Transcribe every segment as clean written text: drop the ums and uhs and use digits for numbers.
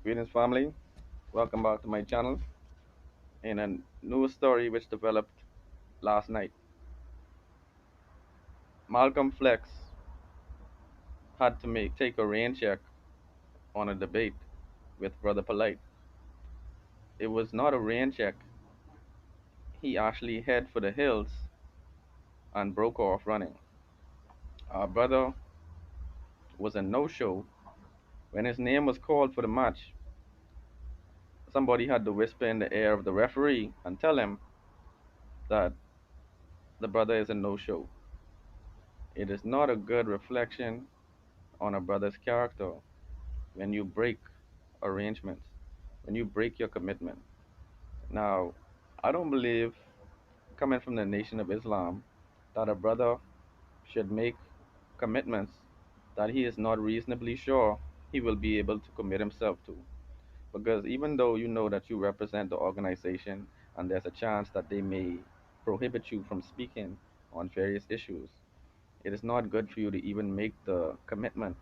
Greetings, family. Welcome back to my channel. In a new story which developed last night, Malcolm Flex had to take a rain check on a debate with Brother Polight. It was not a rain check. He actually head for the hills and broke off running. Our brother was a no-show. When his name was called for the match, somebody had to whisper in the ear of the referee and tell him that the brother is a no-show. It is not a good reflection on a brother's character when you break arrangements, when you break your commitment. Now, I don't believe, coming from the Nation of Islam, that a brother should make commitments that he is not reasonably sure he will be able to commit himself to. Because even though you know that you represent the organization and there's a chance that they may prohibit you from speaking on various issues, it is not good for you to even make the commitment,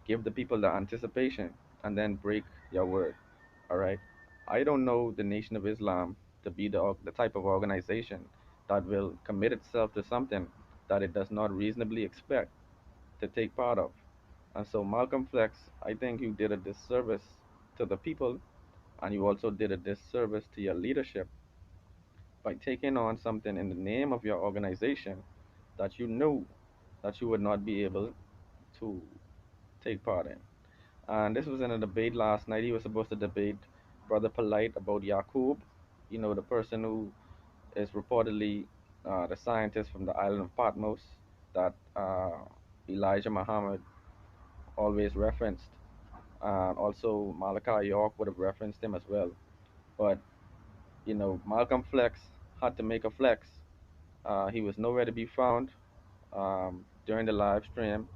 give the people the anticipation, and then break your word. All right. I don't know the Nation of Islam to be the type of organization that will commit itself to something that it does not reasonably expect to take part of. And so, Malcolm Flex, I think you did a disservice to the people, and you also did a disservice to your leadership by taking on something in the name of your organization that you knew that you would not be able to take part in. And this was in a debate last night. He was supposed to debate Brother Polight about Yaqub, the person who is reportedly the scientist from the island of Patmos that Elijah Muhammad always referenced. Also, Malachi York would have referenced him as well. But, Malcolm Flex had to make a flex. He was nowhere to be found during the live stream.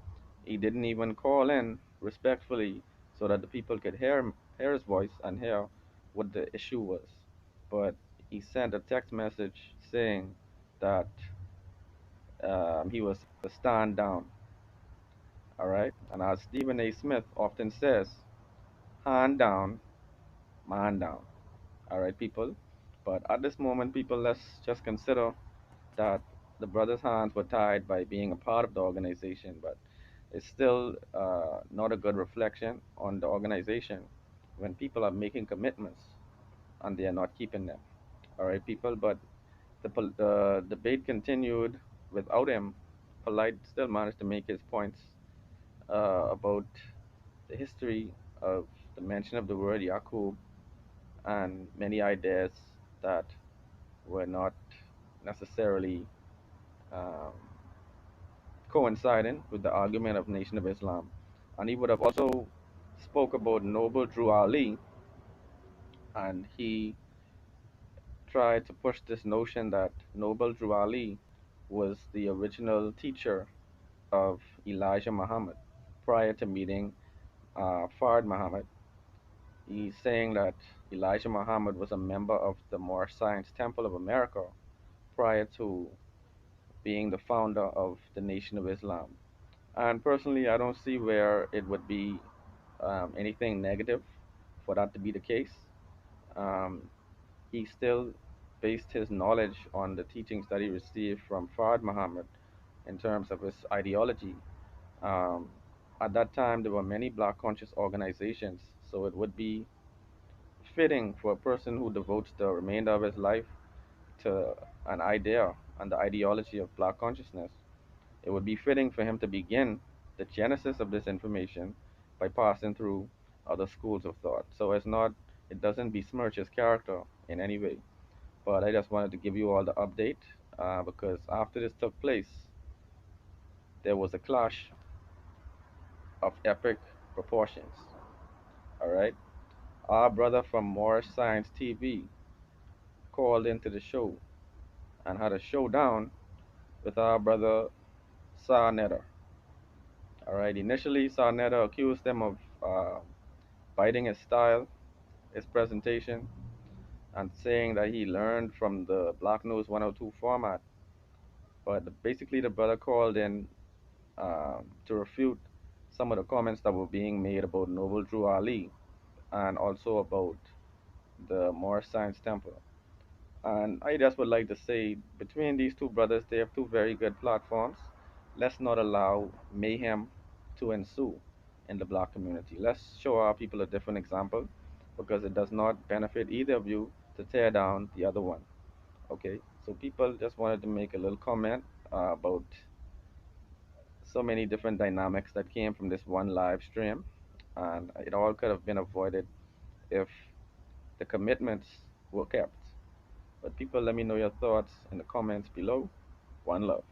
He didn't even call in respectfully so that the people could hear his voice and hear what the issue was. But he sent a text message saying that he was to stand down. All right. And as Stephen A. Smith often says, hand down, man down. All right, people. But at this moment, people, let's just consider that the brothers' hands were tied by being a part of the organization, but it's still not a good reflection on the organization when people are making commitments and they are not keeping them. All right, people, but the debate continued without him. Polite still managed to make his points about the history of the mention of the word Yaqub and many ideas that were not necessarily um, coinciding with the argument of Nation of Islam. And he would have also spoke about Noble Drew Ali, and he tried to push this notion that Noble Drew Ali was the original teacher of Elijah Muhammad prior to meeting Fard Muhammad. He's saying that Elijah Muhammad was a member of the Moorish Science Temple of America prior to being the founder of the Nation of Islam. And personally, I don't see where it would be anything negative for that to be the case. Um, he still based his knowledge on the teachings that he received from Fard Muhammad in terms of his ideology. Um, at that time, there were many black conscious organizations, so it would be fitting for a person who devotes the remainder of his life to an idea and the ideology of black consciousness. It would be fitting for him to begin the genesis of this information by passing through other schools of thought. So it doesn't besmirch his character in any way. But I just wanted to give you all the update because after this took place, there was a clash of epic proportions. All right. Our brother from Moorish Science TV called into the show and had a showdown with our brother Sarnetta. All right. Initially, Sarnetta accused him of biting his style, his presentation, and saying that he learned from the Black News 102 format. But basically, the brother called in to refute some of the comments that were being made about Noble Drew Ali. and also about the Moorish Science Temple. And I just would like to say, between these two brothers, they have two very good platforms. Let's not allow mayhem to ensue in the black community. Let's show our people a different example because it does not benefit either of you to tear down the other one. Okay, so people just wanted to make a little comment about so many different dynamics that came from this one live stream, and it all could have been avoided if the commitments were kept. But people, let me know your thoughts in the comments below. One love.